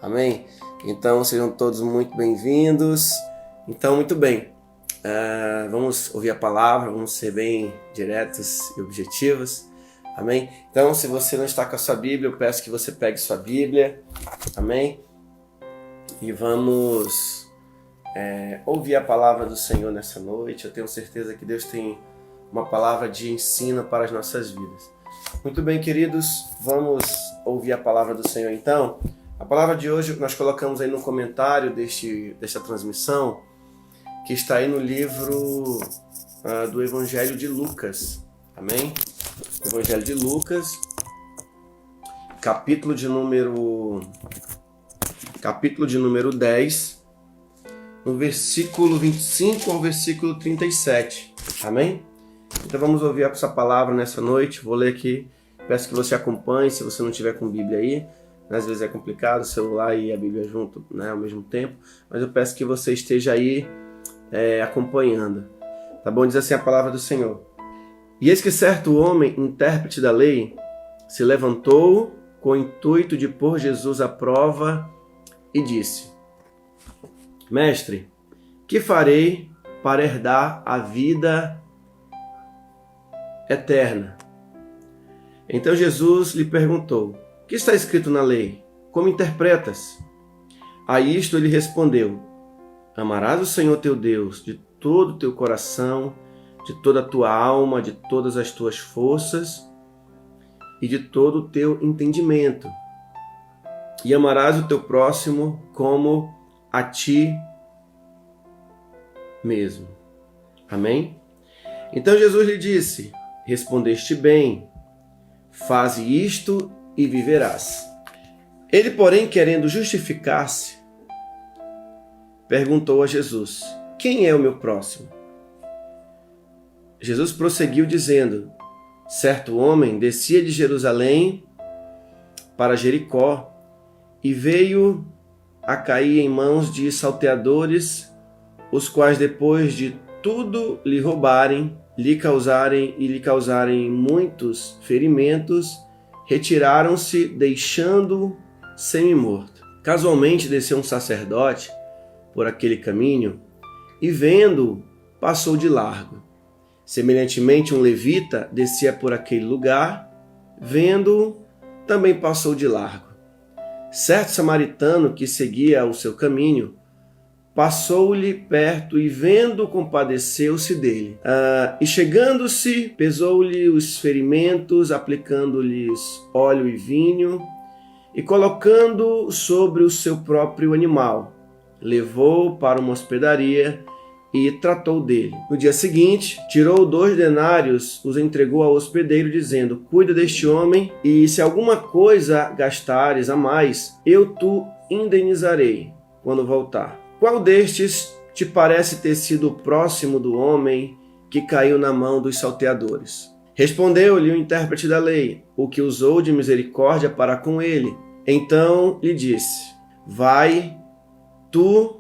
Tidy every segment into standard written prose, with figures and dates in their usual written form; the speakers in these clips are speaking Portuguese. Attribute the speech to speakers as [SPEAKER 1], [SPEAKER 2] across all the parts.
[SPEAKER 1] Amém? Então sejam todos muito bem-vindos. Então, muito bem, vamos ouvir a palavra, vamos ser bem diretos e objetivos. Amém? Então, se você não está com a sua Bíblia, eu peço que você pegue sua Bíblia. Amém? E vamos ouvir a palavra do Senhor nessa noite. Eu tenho certeza que Deus tem uma palavra de ensino para as nossas vidas. Muito bem, queridos, vamos ouvir a palavra do Senhor então. A palavra de hoje nós colocamos aí no comentário desta transmissão, que está aí no livro do Evangelho de Lucas. Amém? Evangelho de Lucas, capítulo de número 10, no versículo 25 ao versículo 37. Amém? Então vamos ouvir essa palavra nessa noite. Vou ler aqui, peço que você acompanhe, se você não tiver com Bíblia aí. Às vezes é complicado, o celular e a Bíblia junto, né, ao mesmo tempo. Mas eu peço que você esteja aí acompanhando. Tá bom? Diz assim a palavra do Senhor. E eis que certo homem, intérprete da lei, se levantou com o intuito de pôr Jesus à prova e disse: Mestre, que farei para herdar a vida eterna? Então Jesus lhe perguntou: que está escrito na lei? Como interpretas? A isto ele respondeu: Amarás o Senhor teu Deus de todo o teu coração, de toda a tua alma, de todas as tuas forças e de todo o teu entendimento. E amarás o teu próximo como a ti mesmo. Amém? Então Jesus lhe disse: Respondeste bem, faze isto e viverás. Ele, porém, querendo justificar-se, perguntou a Jesus: Quem é o meu próximo? Jesus prosseguiu dizendo: Certo homem descia de Jerusalém para Jericó e veio a cair em mãos de salteadores, os quais, depois de tudo lhe roubarem, lhe causarem muitos ferimentos, retiraram-se, deixando-o semi-morto. Casualmente desceu um sacerdote por aquele caminho e, vendo-o, passou de largo. Semelhantemente, um levita descia por aquele lugar, vendo-o, também passou de largo. Certo samaritano que seguia o seu caminho passou-lhe perto e, vendo, compadeceu-se dele. E chegando-se, pesou-lhe os ferimentos, aplicando-lhes óleo e vinho, e colocando sobre o seu próprio animal, levou para uma hospedaria e tratou dele. No dia seguinte, tirou 2 denários, os entregou ao hospedeiro, dizendo: Cuida deste homem, e se alguma coisa gastares a mais, eu te indenizarei quando voltar. Qual destes te parece ter sido o próximo do homem que caiu na mão dos salteadores? Respondeu-lhe o intérprete da lei: O que usou de misericórdia para com ele. Então lhe disse: Vai tu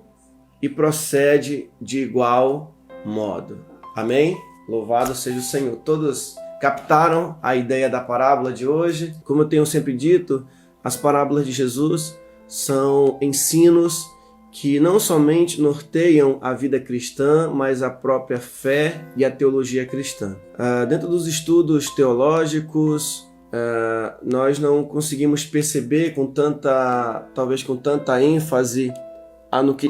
[SPEAKER 1] e procede de igual modo. Amém? Louvado seja o Senhor. Todos captaram a ideia da parábola de hoje? Como eu tenho sempre dito, as parábolas de Jesus são ensinos que não somente norteiam a vida cristã, mas a própria fé e a teologia cristã. Dentro dos estudos teológicos, nós não conseguimos perceber talvez com tanta ênfase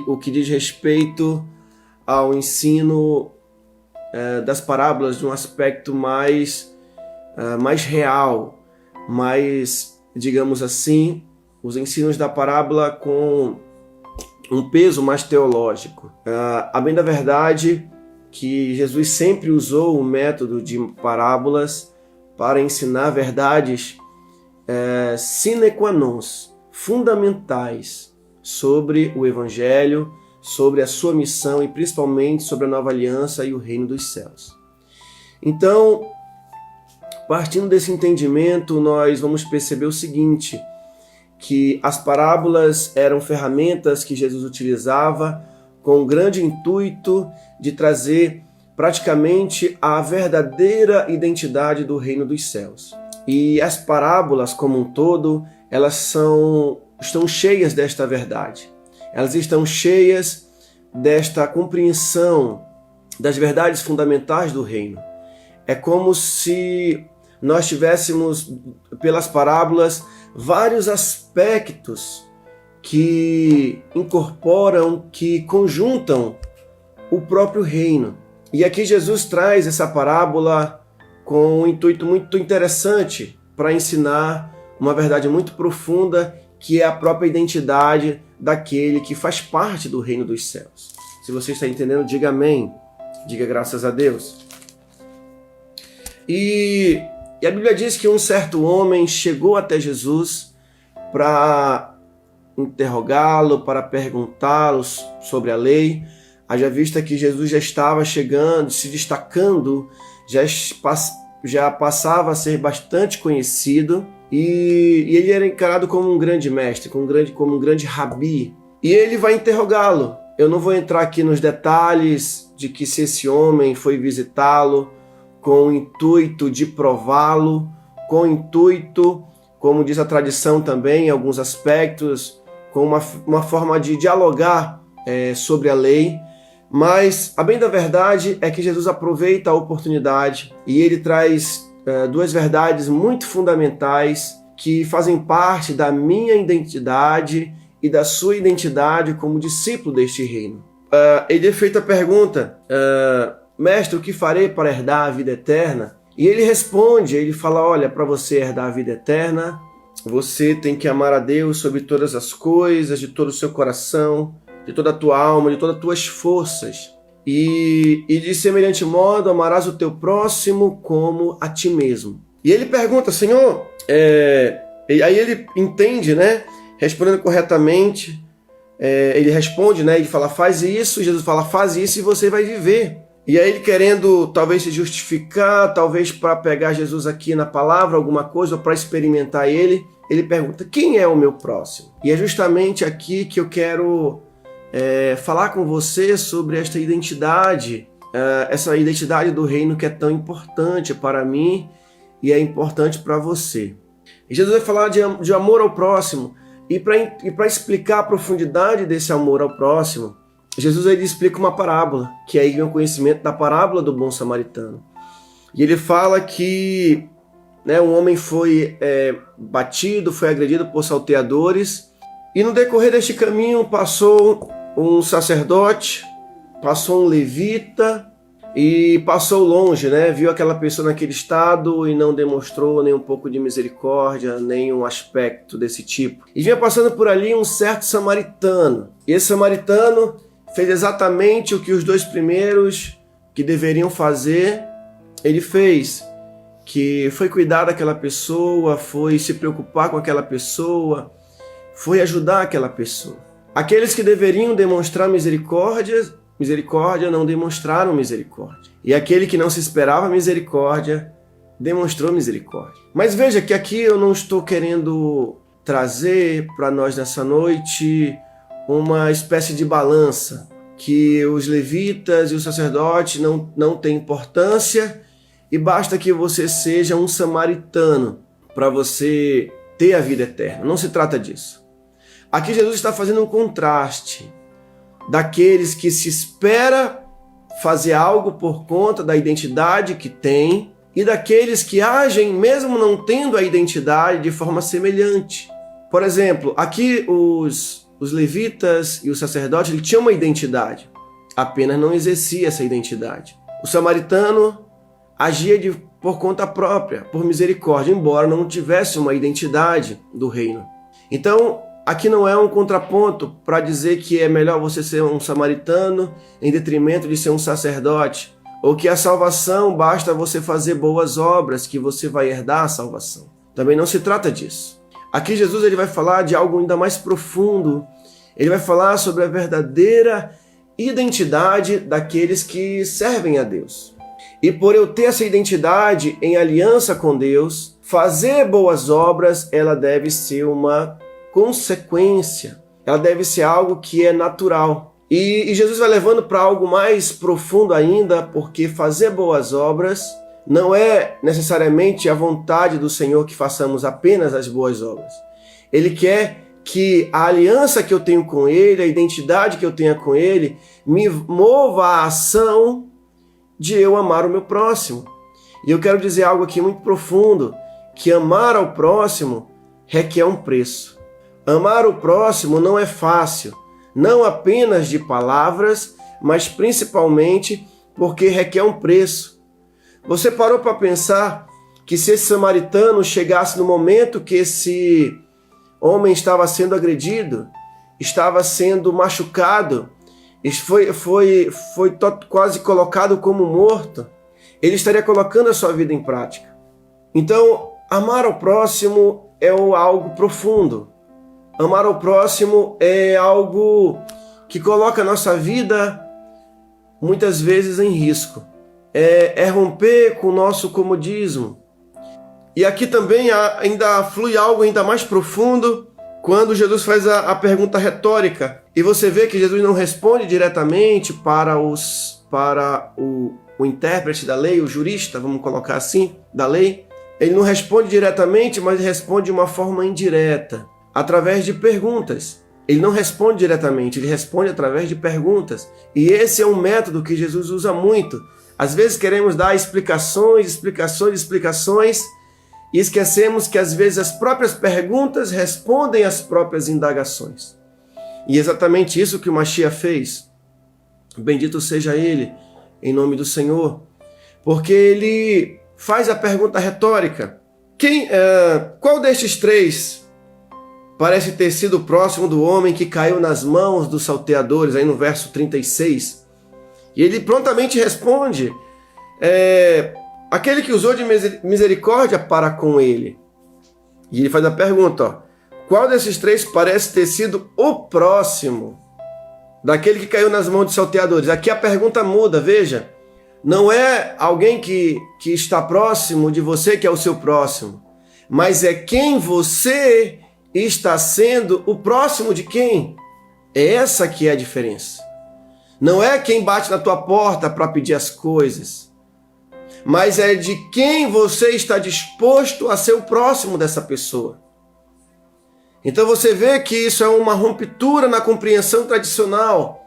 [SPEAKER 1] o que diz respeito ao ensino das parábolas de um aspecto mais real, mais, digamos assim, os ensinos da parábola com um peso mais teológico. A bem da verdade que Jesus sempre usou o método de parábolas para ensinar verdades sine qua non, fundamentais, sobre o Evangelho, sobre a sua missão e principalmente sobre a nova aliança e o reino dos céus. Então, partindo desse entendimento, nós vamos perceber o seguinte, que as parábolas eram ferramentas que Jesus utilizava com o grande intuito de trazer praticamente a verdadeira identidade do reino dos céus. E as parábolas, como um todo, elas são estão cheias desta verdade. Elas estão cheias desta compreensão das verdades fundamentais do reino. É como se nós tivéssemos, pelas parábolas, vários aspectos que incorporam, que conjuntam o próprio reino. E aqui Jesus traz essa parábola com um intuito muito interessante para ensinar uma verdade muito profunda, que é a própria identidade daquele que faz parte do reino dos céus. Se você está entendendo, diga amém. Diga graças a Deus. E a Bíblia diz que um certo homem chegou até Jesus para interrogá-lo, para perguntá-lo sobre a lei. Haja vista que Jesus já estava chegando, se destacando, já passava a ser bastante conhecido, e ele era encarado como um grande mestre, como um grande rabi. E ele vai interrogá-lo. Eu não vou entrar aqui nos detalhes de que se esse homem foi visitá-lo com o intuito de prová-lo, com o intuito, como diz a tradição também, em alguns aspectos, com uma forma de dialogar sobre a lei. Mas a bem da verdade é que Jesus aproveita a oportunidade e ele traz duas verdades muito fundamentais que fazem parte da minha identidade e da sua identidade como discípulo deste reino. Ele é feito a pergunta, mestre, o que farei para herdar a vida eterna? E ele responde, ele fala, olha, para você herdar a vida eterna, você tem que amar a Deus sobre todas as coisas, de todo o seu coração, de toda a tua alma, de todas as tuas forças. E de semelhante modo, amarás o teu próximo como a ti mesmo. E ele pergunta, Senhor, e aí ele entende, né? Respondendo corretamente, ele responde, né? Ele fala, faz isso, Jesus fala, faz isso e você vai viver. E aí ele querendo talvez se justificar, talvez para pegar Jesus aqui na palavra, alguma coisa, ou para experimentar ele pergunta, quem é o meu próximo? E é justamente aqui que eu quero falar com você sobre esta identidade, essa identidade do reino que é tão importante para mim e é importante para você. E Jesus vai falar de amor ao próximo, e para explicar a profundidade desse amor ao próximo, Jesus ele explica uma parábola, que aí vem o conhecimento da parábola do bom samaritano. E ele fala que um homem foi batido, foi agredido por salteadores, e no decorrer deste caminho passou um sacerdote, passou um levita e passou longe, viu aquela pessoa naquele estado e não demonstrou nem um pouco de misericórdia, nem um aspecto desse tipo. E vinha passando por ali um certo samaritano. E esse samaritano fez exatamente o que os dois primeiros que deveriam fazer, ele fez, que foi cuidar daquela pessoa, foi se preocupar com aquela pessoa, foi ajudar aquela pessoa. Aqueles que deveriam demonstrar misericórdia não demonstraram misericórdia. E aquele que não se esperava misericórdia, demonstrou misericórdia. Mas veja que aqui eu não estou querendo trazer para nós nessa noite uma espécie de balança, que os levitas e os sacerdotes não têm importância e basta que você seja um samaritano para você ter a vida eterna. Não se trata disso. Aqui Jesus está fazendo um contraste daqueles que se espera fazer algo por conta da identidade que tem e daqueles que agem mesmo não tendo a identidade de forma semelhante. Por exemplo, aqui os levitas e os sacerdotes eles tinham uma identidade, apenas não exercia essa identidade. O samaritano agia por conta própria, por misericórdia, embora não tivesse uma identidade do reino. Então, aqui não é um contraponto para dizer que é melhor você ser um samaritano em detrimento de ser um sacerdote, ou que a salvação basta você fazer boas obras, que você vai herdar a salvação. Também não se trata disso. Aqui Jesus ele vai falar de algo ainda mais profundo. Ele vai falar sobre a verdadeira identidade daqueles que servem a Deus. E por eu ter essa identidade em aliança com Deus, fazer boas obras, ela deve ser uma consequência, ela deve ser algo que é natural. E Jesus vai levando para algo mais profundo ainda, porque fazer boas obras não é necessariamente a vontade do Senhor que façamos apenas as boas obras. Ele quer que a aliança que eu tenho com Ele, a identidade que eu tenho com Ele, me mova à ação de eu amar o meu próximo. E eu quero dizer algo aqui muito profundo, que amar ao próximo requer um preço. Amar o próximo não é fácil, não apenas de palavras, mas principalmente porque requer um preço. Você parou para pensar que se esse samaritano chegasse no momento que esse homem estava sendo agredido, estava sendo machucado, foi quase colocado como morto, ele estaria colocando a sua vida em prática. Então, amar ao próximo é algo profundo. Amar ao próximo é algo que coloca a nossa vida muitas vezes em risco. É romper com o nosso comodismo. E aqui também ainda flui algo ainda mais profundo quando Jesus faz a pergunta retórica. E você vê que Jesus não responde diretamente para o intérprete da lei, o jurista, vamos colocar assim, da lei. Ele não responde diretamente, mas responde de uma forma indireta, através de perguntas. Ele não responde diretamente, ele responde através de perguntas. E esse é um método que Jesus usa muito. Às vezes queremos dar explicações, e esquecemos que às vezes as próprias perguntas respondem às próprias indagações. E é exatamente isso que o Mashiach fez. Bendito seja ele, em nome do Senhor. Porque ele faz a pergunta retórica. Qual destes três parece ter sido próximo do homem que caiu nas mãos dos salteadores? Aí no verso 36. E ele prontamente responde, aquele que usou de misericórdia para com ele. E ele faz a pergunta, qual desses três parece ter sido o próximo daquele que caiu nas mãos dos salteadores? Aqui a pergunta muda, veja. Não é alguém que está próximo de você que é o seu próximo, mas é quem você está sendo o próximo de quem? É essa que é a diferença. Não é quem bate na tua porta para pedir as coisas, mas é de quem você está disposto a ser o próximo dessa pessoa. Então você vê que isso é uma ruptura na compreensão tradicional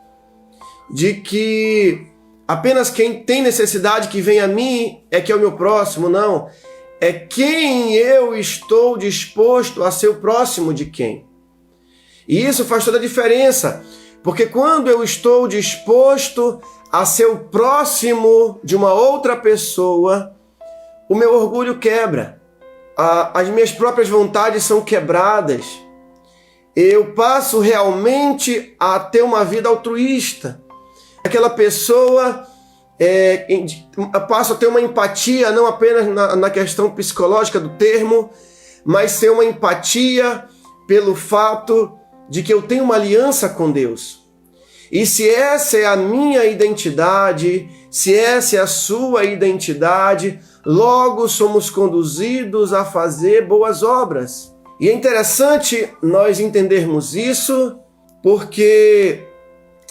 [SPEAKER 1] de que apenas quem tem necessidade que vem a mim é que é o meu próximo. Não, é quem eu estou disposto a ser o próximo de quem. E isso faz toda a diferença, porque quando eu estou disposto a ser o próximo de uma outra pessoa, o meu orgulho quebra, as minhas próprias vontades são quebradas, eu passo realmente a ter uma vida altruísta. Aquela pessoa passa a ter uma empatia, não apenas na questão psicológica do termo, mas ser uma empatia pelo fato de que eu tenho uma aliança com Deus. E se essa é a minha identidade, se essa é a sua identidade, logo somos conduzidos a fazer boas obras. E é interessante nós entendermos isso, porque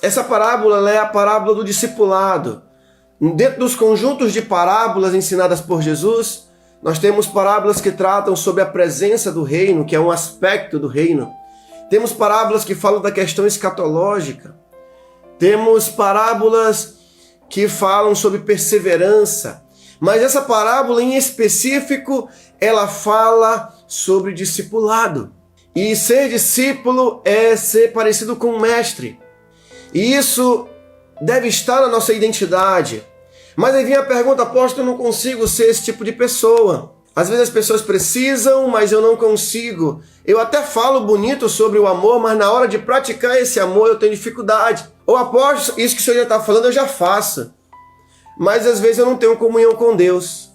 [SPEAKER 1] essa parábola é a parábola do discipulado. Dentro dos conjuntos de parábolas ensinadas por Jesus, nós temos parábolas que tratam sobre a presença do reino, que é um aspecto do reino. Temos parábolas que falam da questão escatológica. Temos parábolas que falam sobre perseverança. Mas essa parábola em específico, ela fala sobre discipulado. E ser discípulo é ser parecido com um mestre. E isso deve estar na nossa identidade. Mas aí vem a pergunta, apóstolo, eu não consigo ser esse tipo de pessoa. Às vezes as pessoas precisam, mas eu não consigo. Eu até falo bonito sobre o amor, mas na hora de praticar esse amor eu tenho dificuldade. Ou apóstolo, isso que o senhor já está falando eu já faço. Mas às vezes eu não tenho comunhão com Deus.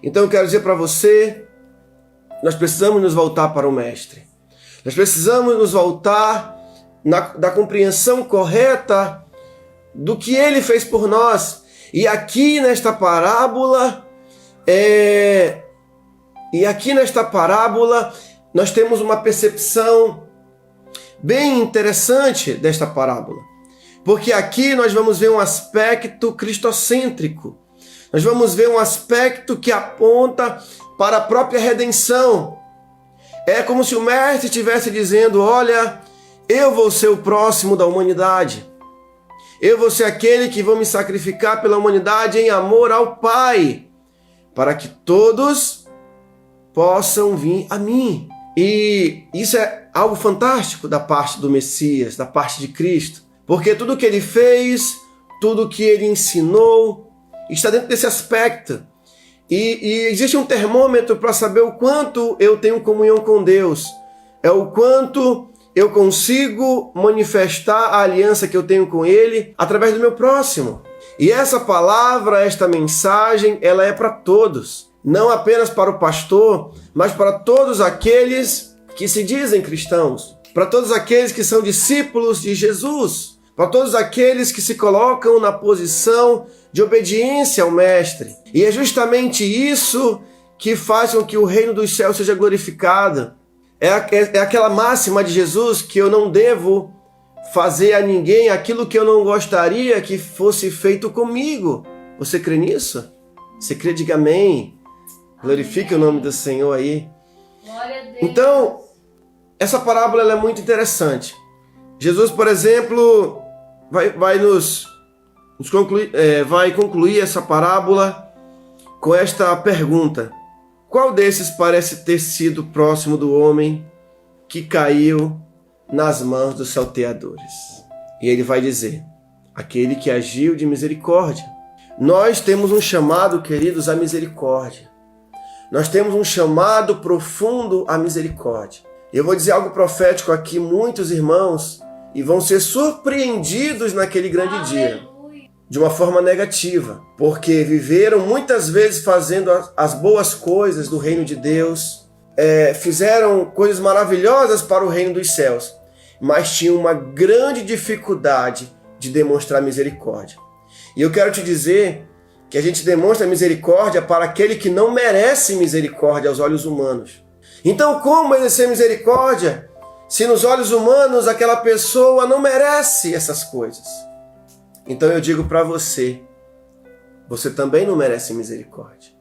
[SPEAKER 1] Então eu quero dizer para você, nós precisamos nos voltar para o Mestre. Nós precisamos nos voltar da compreensão correta do que Ele fez por nós. E aqui nesta parábola, nós temos uma percepção bem interessante desta parábola. Porque aqui nós vamos ver um aspecto cristocêntrico. Nós vamos ver um aspecto que aponta para a própria redenção. É como se o mestre estivesse dizendo: olha, eu vou ser o próximo da humanidade. Eu vou ser aquele que vou me sacrificar pela humanidade em amor ao Pai, para que todos possam vir a mim. E isso é algo fantástico da parte do Messias, da parte de Cristo, porque tudo que ele fez, tudo que ele ensinou, está dentro desse aspecto. E existe um termômetro para saber o quanto eu tenho comunhão com Deus. É o quanto eu consigo manifestar a aliança que eu tenho com Ele através do meu próximo. E essa palavra, esta mensagem, ela é para todos. Não apenas para o pastor, mas para todos aqueles que se dizem cristãos. Para todos aqueles que são discípulos de Jesus. Para todos aqueles que se colocam na posição de obediência ao Mestre. E é justamente isso que faz com que o reino dos céus seja glorificado. É aquela máxima de Jesus que eu não devo fazer a ninguém aquilo que eu não gostaria que fosse feito comigo. Você crê nisso? Você crê? Diga amém. Glorifique o nome do Senhor aí.
[SPEAKER 2] Glória a Deus.
[SPEAKER 1] Então, essa parábola ela é muito interessante. Jesus, por exemplo, vai concluir essa parábola com esta pergunta: qual desses parece ter sido próximo do homem que caiu nas mãos dos salteadores? E ele vai dizer: aquele que agiu de misericórdia. Nós temos um chamado, queridos, à misericórdia. Nós temos um chamado profundo à misericórdia. Eu vou dizer algo profético aqui, muitos irmãos, e vão ser surpreendidos naquele grande dia, de uma forma negativa, porque viveram muitas vezes fazendo as boas coisas do reino de Deus, fizeram coisas maravilhosas para o reino dos céus, mas tinham uma grande dificuldade de demonstrar misericórdia. E eu quero te dizer que a gente demonstra misericórdia para aquele que não merece misericórdia aos olhos humanos. Então, como exercer misericórdia se nos olhos humanos aquela pessoa não merece essas coisas? Então eu digo para você, você também não merece misericórdia.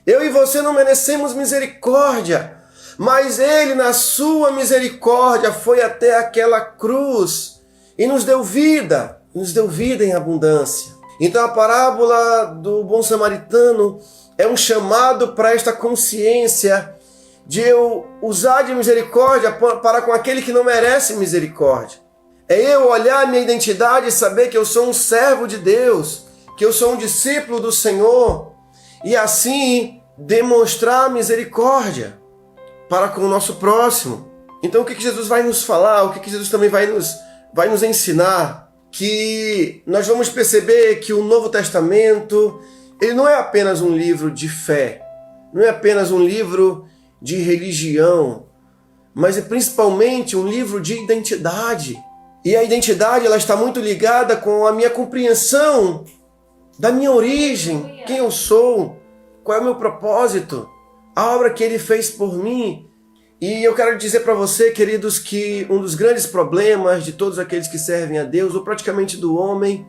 [SPEAKER 1] Eu e você não merecemos misericórdia, mas Ele, na sua misericórdia, foi até aquela cruz e nos deu vida em abundância. Então a parábola do bom samaritano é um chamado para esta consciência de eu usar de misericórdia para com aquele que não merece misericórdia. É eu olhar a minha identidade e saber que eu sou um servo de Deus, que eu sou um discípulo do Senhor, e assim demonstrar misericórdia para com o nosso próximo. Então o que Jesus vai nos falar, o que Jesus também vai nos ensinar? Que nós vamos perceber que o Novo Testamento, ele não é apenas um livro de fé, não é apenas um livro de religião, mas é principalmente um livro de identidade. E a identidade ela está muito ligada com a minha compreensão da minha origem, quem eu sou, qual é o meu propósito, a obra que Ele fez por mim. E eu quero dizer para você, queridos, que um dos grandes problemas de todos aqueles que servem a Deus, ou praticamente do homem,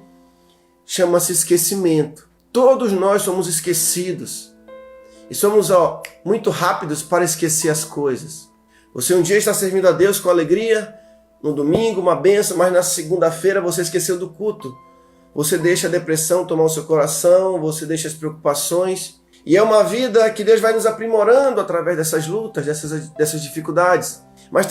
[SPEAKER 1] chama-se esquecimento. Todos nós somos esquecidos. E somos muito rápidos para esquecer as coisas. Você um dia está servindo a Deus com alegria, no domingo, uma bênção, mas na segunda-feira você esqueceu do culto. Você deixa a depressão tomar o seu coração, você deixa as preocupações. E é uma vida que Deus vai nos aprimorando através dessas lutas, dessas dificuldades. Mas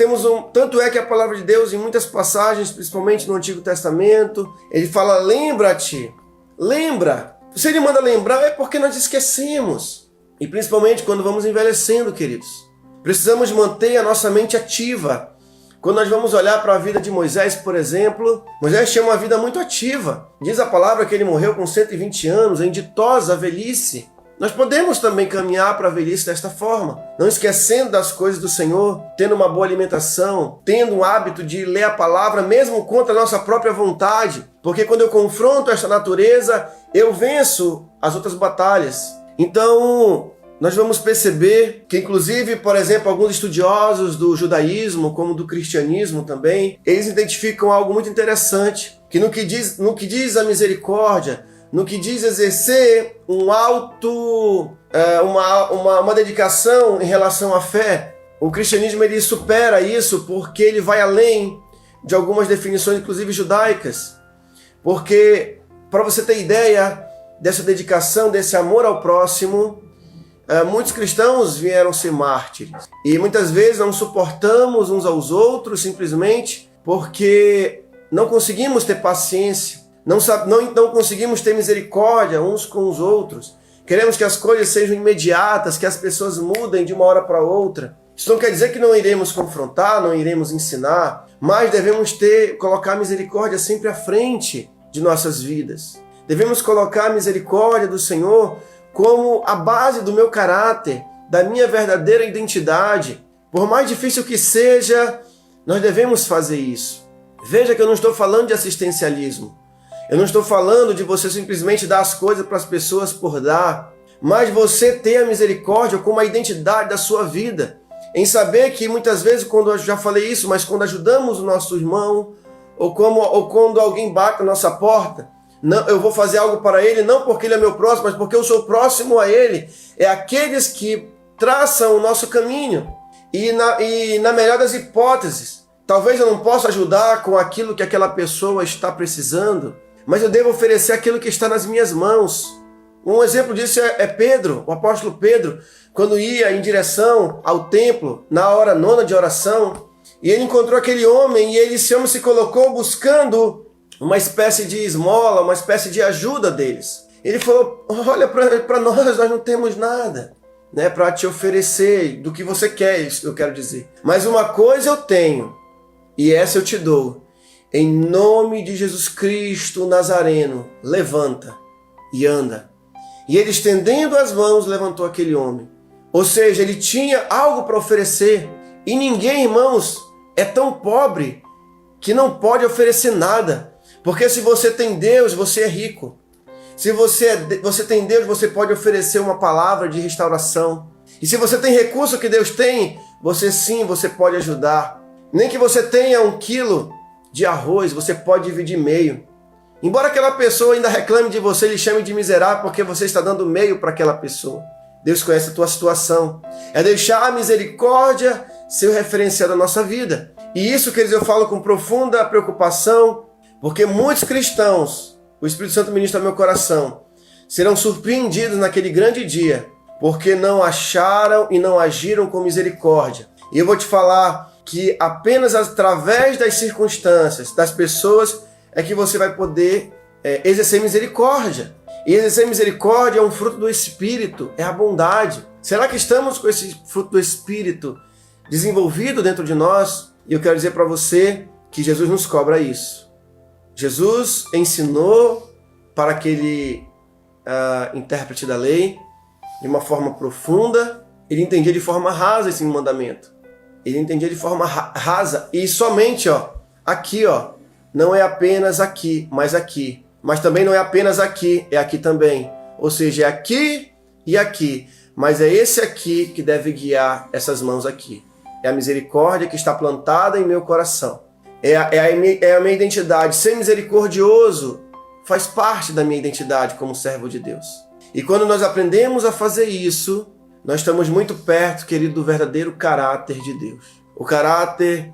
[SPEAKER 1] tanto é que a palavra de Deus, em muitas passagens, principalmente no Antigo Testamento, ele fala: lembra-te, lembra. Se ele manda lembrar, é porque nós esquecemos. E principalmente quando vamos envelhecendo, queridos. Precisamos manter a nossa mente ativa. Quando nós vamos olhar para a vida de Moisés, por exemplo, Moisés tinha uma vida muito ativa. Diz a palavra que ele morreu com 120 anos, em ditosa velhice. Nós podemos também caminhar para a velhice desta forma, não esquecendo das coisas do Senhor, tendo uma boa alimentação, tendo o hábito de ler a palavra mesmo contra a nossa própria vontade, porque quando eu confronto esta natureza, eu venço as outras batalhas. Então, nós vamos perceber que, inclusive, por exemplo, alguns estudiosos do judaísmo, como do cristianismo também, eles identificam algo muito interessante, que no que diz a misericórdia, no que diz exercer uma dedicação em relação à fé, O cristianismo ele supera isso porque ele vai além de algumas definições, inclusive judaicas. Porque, para você ter ideia dessa dedicação, desse amor ao próximo, muitos cristãos vieram ser mártires. E muitas vezes não suportamos uns aos outros simplesmente porque não conseguimos ter paciência, não conseguimos ter misericórdia uns com os outros. Queremos que as coisas sejam imediatas, que as pessoas mudem de uma hora para outra. Isso não quer dizer que não iremos confrontar, não iremos ensinar, mas devemos colocar a misericórdia sempre à frente de nossas vidas. Devemos colocar a misericórdia do Senhor como a base do meu caráter, da minha verdadeira identidade. Por mais difícil que seja, nós devemos fazer isso. Veja que eu não estou falando de assistencialismo. Eu não estou falando de você simplesmente dar as coisas para as pessoas por dar, mas você ter a misericórdia como a identidade da sua vida. Em saber que muitas vezes, quando eu já falei isso, mas quando ajudamos o nosso irmão, ou quando alguém bate na nossa porta, não, eu vou fazer algo para ele, não porque ele é meu próximo, mas porque eu sou próximo a ele. É aqueles que traçam o nosso caminho. E na melhor das hipóteses, talvez eu não possa ajudar com aquilo que aquela pessoa está precisando, mas eu devo oferecer aquilo que está nas minhas mãos. Um exemplo disso é Pedro, o apóstolo Pedro, quando ia em direção ao templo, na hora 9ª de oração, e ele encontrou aquele homem, e esse homem se colocou buscando uma espécie de esmola, uma espécie de ajuda deles. Ele falou, olha, para nós não temos nada, né, para te oferecer do que você quer, isso eu quero dizer. Mas uma coisa eu tenho, e essa eu te dou. Em nome de Jesus Cristo Nazareno, levanta e anda. E ele, estendendo as mãos, levantou aquele homem. Ou seja, ele tinha algo para oferecer. E ninguém, irmãos, é tão pobre que não pode oferecer nada. Porque se você tem Deus, você é rico. Se você tem Deus, você pode oferecer uma palavra de restauração. E se você tem recurso que Deus tem, você pode ajudar. Nem que você tenha 1 quilo de arroz, você pode dividir meio. Embora aquela pessoa ainda reclame de você, lhe chame de miserável porque você está dando meio para aquela pessoa. Deus conhece a tua situação. É deixar a misericórdia ser o referencial da nossa vida. E isso, queridos, eu falo com profunda preocupação, porque muitos cristãos, o Espírito Santo ministra ao meu coração, serão surpreendidos naquele grande dia, porque não acharam e não agiram com misericórdia. E eu vou te falar que apenas através das circunstâncias, das pessoas, é que você vai poder exercer misericórdia. E exercer misericórdia é um fruto do Espírito, é a bondade. Será que estamos com esse fruto do Espírito desenvolvido dentro de nós? E eu quero dizer para você que Jesus nos cobra isso. Jesus ensinou para aquele intérprete da lei de uma forma profunda. Ele entendia de forma rasa esse mandamento. Ele entendia de forma rasa. E somente aqui, não é apenas aqui, mas aqui. Mas também não é apenas aqui, é aqui também. Ou seja, é aqui e aqui. Mas é esse aqui que deve guiar essas mãos aqui. É a misericórdia que está plantada em meu coração. É a minha identidade. Ser misericordioso faz parte da minha identidade como servo de Deus. E quando nós aprendemos a fazer isso, nós estamos muito perto, querido, do verdadeiro caráter de Deus. O caráter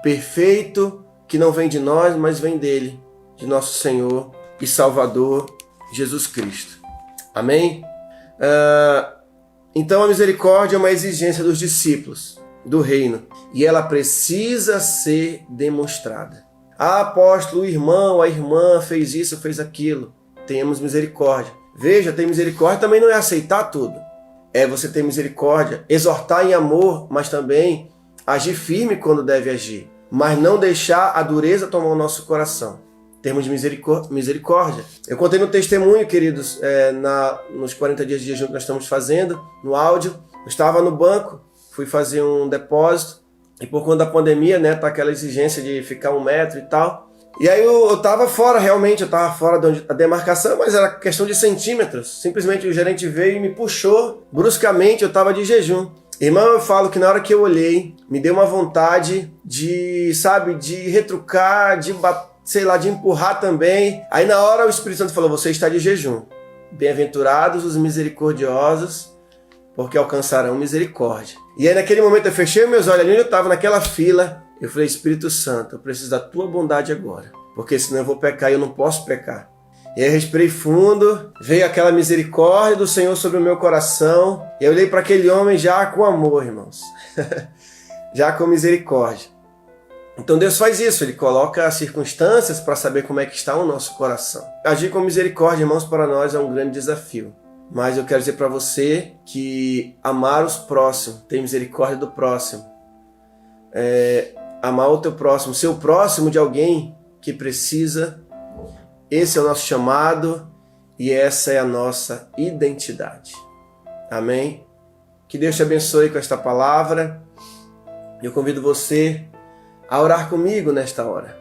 [SPEAKER 1] perfeito que não vem de nós, mas vem dele, de nosso Senhor e Salvador, Jesus Cristo. Amém? Então a misericórdia é uma exigência dos discípulos do reino e ela precisa ser demonstrada. Apóstolo, o irmão, a irmã fez isso, fez aquilo. Tenhamos misericórdia. Veja, ter misericórdia também não é aceitar tudo. É você ter misericórdia, exortar em amor, mas também agir firme quando deve agir. Mas não deixar a dureza tomar o nosso coração. Termos de misericórdia. Eu contei no testemunho, queridos, nos 40 dias de jejum que nós estamos fazendo, no áudio. Eu estava no banco, fui fazer um depósito, e por conta da pandemia, tá aquela exigência de ficar 1 metro e tal. E aí eu estava fora, realmente, eu estava fora da demarcação, mas era questão de centímetros. Simplesmente o gerente veio e me puxou, bruscamente, eu estava de jejum. Irmão, eu falo que na hora que eu olhei, me deu uma vontade de retrucar, de empurrar também. Aí na hora o Espírito Santo falou, você está de jejum. Bem-aventurados os misericordiosos, porque alcançarão misericórdia. E aí naquele momento eu fechei meus olhos, ali onde eu estava, naquela fila, eu falei, Espírito Santo, eu preciso da tua bondade agora, porque senão eu vou pecar e eu não posso pecar. E aí eu respirei fundo, veio aquela misericórdia do Senhor sobre o meu coração, e eu olhei para aquele homem já com amor, irmãos, já com misericórdia. Então Deus faz isso, Ele coloca as circunstâncias para saber como é que está o nosso coração. Agir com misericórdia, irmãos, para nós é um grande desafio. Mas eu quero dizer para você que amar os próximos, ter misericórdia do próximo, amar o teu próximo, ser o próximo de alguém que precisa, esse é o nosso chamado e essa é a nossa identidade. Amém? Que Deus te abençoe com esta palavra. Eu convido você a orar comigo nesta hora.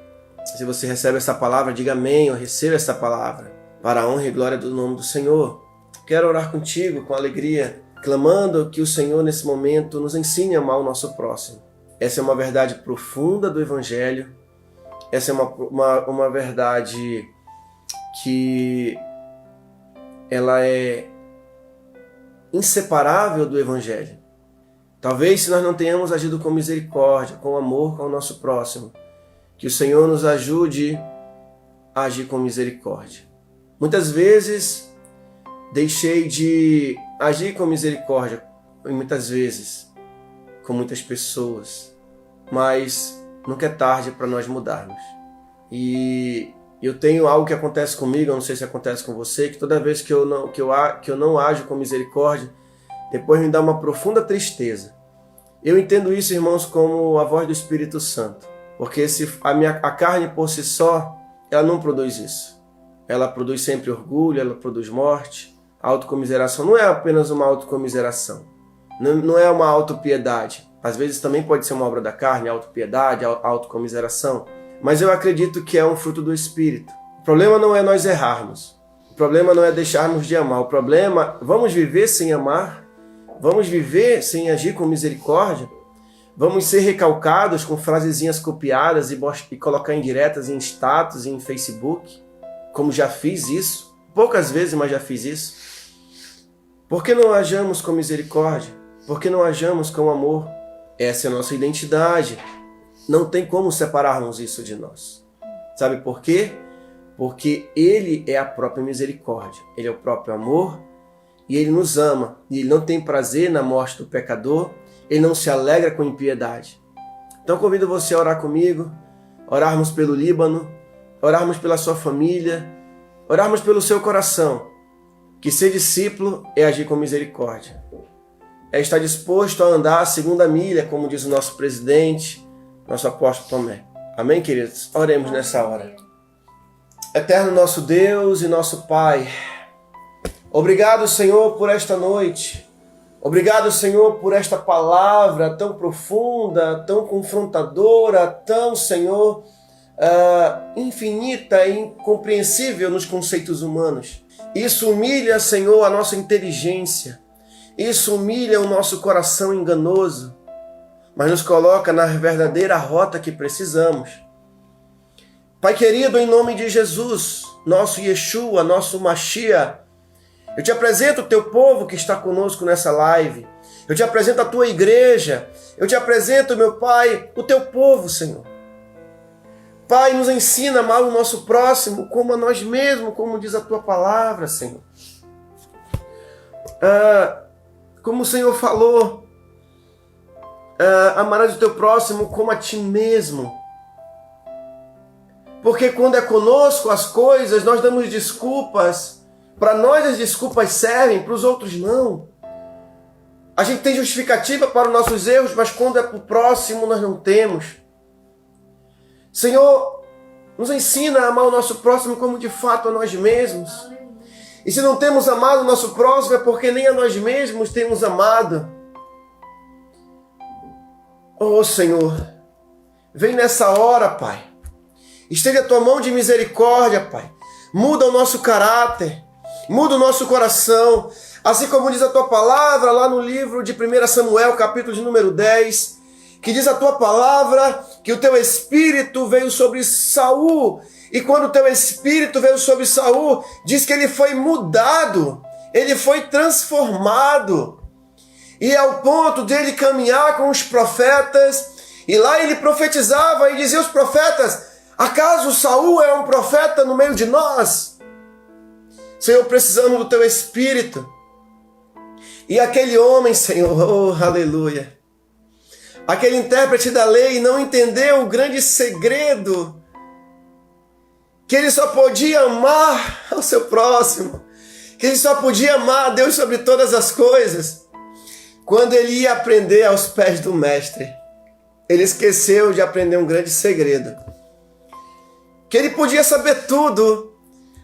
[SPEAKER 1] Se você recebe essa palavra, diga amém, eu recebo essa palavra, para a honra e glória do nome do Senhor. Quero orar contigo com alegria, clamando que o Senhor nesse momento nos ensine a amar o nosso próximo. Essa é uma verdade profunda do Evangelho, essa é uma verdade que ela é inseparável do Evangelho. Talvez se nós não tenhamos agido com misericórdia, com amor com o nosso próximo, que o Senhor nos ajude a agir com misericórdia. Muitas vezes deixei de agir com misericórdia, e muitas vezes com muitas pessoas, mas nunca é tarde para nós mudarmos. E eu tenho algo que acontece comigo, eu não sei se acontece com você, que toda vez que eu não ajo com misericórdia, depois me dá uma profunda tristeza. Eu entendo isso, irmãos, como a voz do Espírito Santo, porque se a carne por si só, ela não produz isso. Ela produz sempre orgulho, ela produz morte. A autocomiseração não é apenas uma autocomiseração, não é uma autopiedade. Às vezes também pode ser uma obra da carne, a autopiedade, a autocomiseração, mas eu acredito que é um fruto do Espírito. O problema não é nós errarmos, o problema não é deixarmos de amar, o problema, vamos viver sem amar? Vamos viver sem agir com misericórdia? Vamos ser recalcados com frasezinhas copiadas e colocar indiretas em status e em Facebook? Como já fiz isso? Poucas vezes, mas já fiz isso. Por que não ajamos com misericórdia? Por que não ajamos com amor? Essa é a nossa identidade. Não tem como separarmos isso de nós. Sabe por quê? Porque Ele é a própria misericórdia. Ele é o próprio amor. E Ele nos ama, e Ele não tem prazer na morte do pecador, Ele não se alegra com impiedade. Então convido você a orar comigo, orarmos pelo Líbano, orarmos pela sua família, orarmos pelo seu coração, que ser discípulo é agir com misericórdia. É estar disposto a andar a segunda milha, como diz o nosso presidente, nosso apóstolo Tomé. Amém, queridos? Oremos nessa hora. Eterno nosso Deus e nosso Pai, obrigado, Senhor, por esta noite. Obrigado, Senhor, por esta palavra tão profunda, tão confrontadora, tão, Senhor, infinita e incompreensível nos conceitos humanos. Isso humilha, Senhor, a nossa inteligência. Isso humilha o nosso coração enganoso, mas nos coloca na verdadeira rota que precisamos. Pai querido, em nome de Jesus, nosso Yeshua, nosso Mashiach, eu te apresento o teu povo que está conosco nessa live. Eu te apresento a tua igreja. Eu te apresento, meu Pai, o teu povo, Senhor. Pai, nos ensina a amar o nosso próximo como a nós mesmos, como diz a tua palavra, Senhor. Como o Senhor falou, amarás o teu próximo como a ti mesmo. Porque quando é conosco as coisas, nós damos desculpas. Para nós as desculpas servem, para os outros não. A gente tem justificativa para os nossos erros, mas quando é para o próximo nós não temos. Senhor, nos ensina a amar o nosso próximo como de fato a nós mesmos. E se não temos amado o nosso próximo é porque nem a nós mesmos temos amado. Oh Senhor, vem nessa hora, Pai. Estende a tua mão de misericórdia, Pai. Muda o nosso caráter. Muda o nosso coração, assim como diz a tua palavra lá no livro de 1 Samuel, capítulo de número 10, que diz a tua palavra que o teu espírito veio sobre Saul, e quando o teu espírito veio sobre Saul, diz que ele foi mudado, ele foi transformado. e ao ponto dele caminhar com os profetas, e lá ele profetizava e dizia aos profetas: acaso Saul é um profeta no meio de nós? Senhor, precisamos do teu Espírito. E aquele homem, Senhor, oh, aleluia, aquele intérprete da lei não entendeu o grande segredo, que ele só podia amar ao seu próximo, que ele só podia amar a Deus sobre todas as coisas, quando ele ia aprender aos pés do mestre. Ele esqueceu de aprender um grande segredo, que ele podia saber tudo,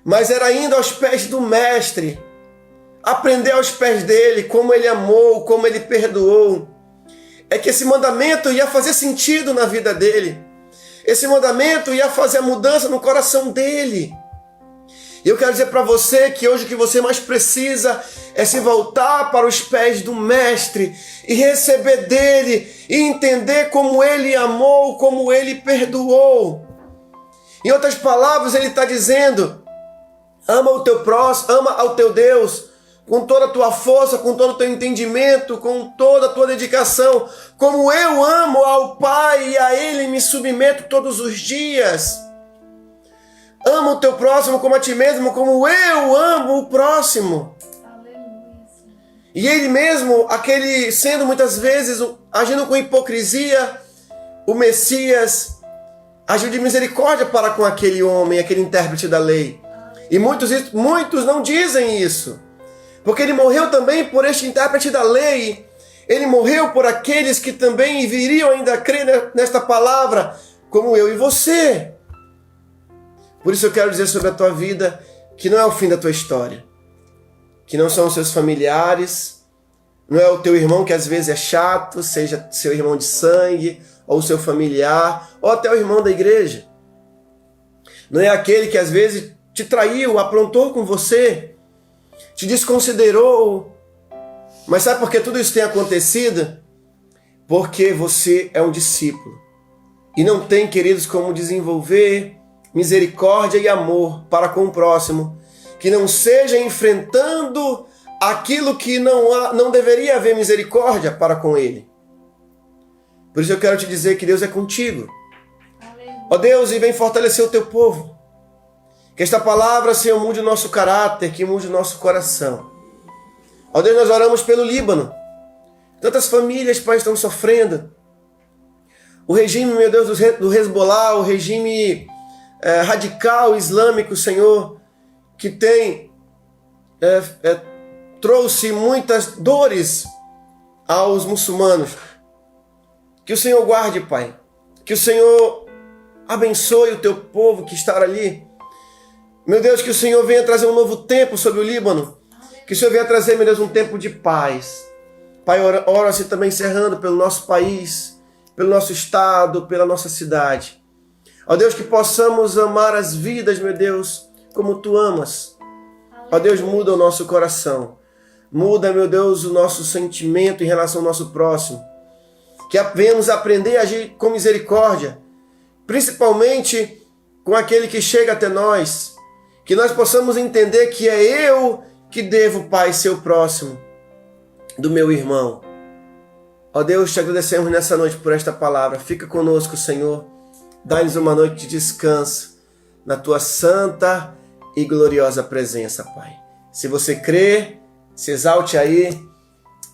[SPEAKER 1] mas era indo aos pés do mestre, aprender aos pés dele como ele amou, como ele perdoou. É que esse mandamento ia fazer sentido na vida dele. Esse mandamento ia fazer a mudança no coração dele. E eu quero dizer para você que hoje o que você mais precisa é se voltar para os pés do mestre e receber dele e entender como ele amou, como ele perdoou. Em outras palavras, ele está dizendo: ama o teu próximo, ama ao teu Deus com toda a tua força, com todo o teu entendimento, com toda a tua dedicação, como eu amo ao Pai e a Ele me submeto todos os dias. Ama o teu próximo como a ti mesmo, como eu amo o próximo.
[SPEAKER 2] Aleluia.
[SPEAKER 1] E ele mesmo, aquele sendo muitas vezes, agindo com hipocrisia, o Messias agiu de misericórdia para com aquele homem, aquele intérprete da lei. E muitos não dizem isso, porque ele morreu também por este intérprete da lei. Ele morreu por aqueles que também viriam ainda a crer nesta palavra, como eu e você. Por isso eu quero dizer sobre a tua vida que não é o fim da tua história, que não são os seus familiares, não é o teu irmão que às vezes é chato, seja seu irmão de sangue, ou seu familiar, ou até o irmão da igreja. Não é aquele que às vezes te traiu, aprontou com você, te desconsiderou. Mas sabe por que tudo isso tem acontecido? Porque você é um discípulo e não tem, queridos, como desenvolver misericórdia e amor para com o próximo, que não seja enfrentando aquilo que não deveria haver misericórdia para com ele. Por isso eu quero te dizer que Deus é contigo. Ó Deus, e vem fortalecer o teu povo. Que esta palavra, Senhor, mude o nosso caráter, que mude o nosso coração. Ó Deus, nós oramos pelo Líbano. Tantas famílias, Pai, estão sofrendo. O regime, meu Deus, do Hezbollah, o regime radical islâmico, Senhor, que tem trouxe muitas dores aos muçulmanos. Que o Senhor guarde, Pai. Que o Senhor abençoe o teu povo que está ali. Meu Deus, que o Senhor venha trazer um novo tempo sobre o Líbano. Que o Senhor venha trazer, meu Deus, um tempo de paz. Pai, ora-se também encerrando pelo nosso país, pelo nosso estado, pela nossa cidade. Ó Deus, que possamos amar as vidas, meu Deus, como Tu amas. Ó Deus, muda o nosso coração. Muda, meu Deus, o nosso sentimento em relação ao nosso próximo. Que venhamos aprender a agir com misericórdia, principalmente com aquele que chega até nós. Que nós possamos entender que é eu que devo, Pai, ser o próximo do meu irmão. Ó Deus, te agradecemos nessa noite por esta palavra. Fica conosco, Senhor. Dá-nos uma noite de descanso na Tua santa e gloriosa presença, Pai. Se você crê, se exalte aí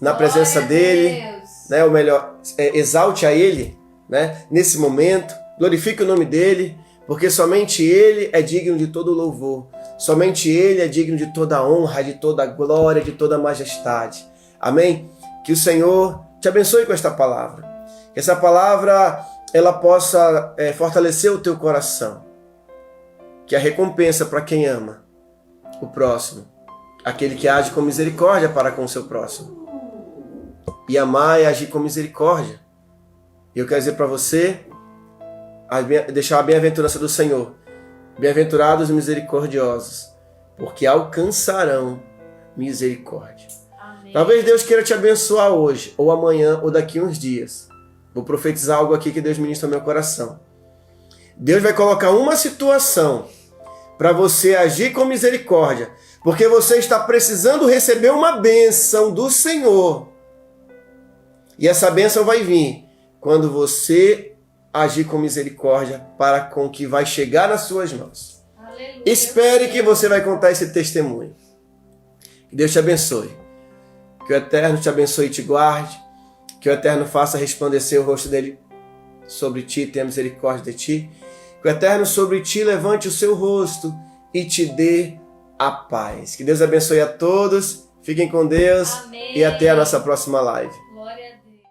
[SPEAKER 1] na presença dEle, né? Ou melhor, exalte a Ele, né? Nesse momento, glorifique o nome dEle, porque somente Ele é digno de todo louvor, somente Ele é digno de toda honra, de toda glória, de toda majestade. Amém? Que o Senhor te abençoe com esta palavra, que essa palavra ela possa fortalecer o teu coração, que a recompensa para quem ama o próximo, aquele que age com misericórdia para com o seu próximo. E amar é agir com misericórdia. E eu quero dizer para você, deixar a bem-aventurança do Senhor. Bem-aventurados os misericordiosos, porque alcançarão misericórdia. Amém. Talvez Deus queira te abençoar hoje, ou amanhã, ou daqui a uns dias. Vou profetizar algo aqui que Deus ministra no meu coração. Deus vai colocar uma situação para você agir com misericórdia, porque você está precisando receber uma bênção do Senhor. E essa bênção vai vir quando você agir com misericórdia para com o que vai chegar nas suas mãos.
[SPEAKER 2] Aleluia.
[SPEAKER 1] Espere que você vai contar esse testemunho. Que Deus te abençoe. Que o Eterno te abençoe e te guarde. Que o Eterno faça resplandecer o rosto dele sobre ti, tenha misericórdia de ti. Que o Eterno sobre ti levante o seu rosto e te dê a paz. Que Deus abençoe a todos. Fiquem com Deus.
[SPEAKER 2] Amém.
[SPEAKER 1] E até a nossa próxima live.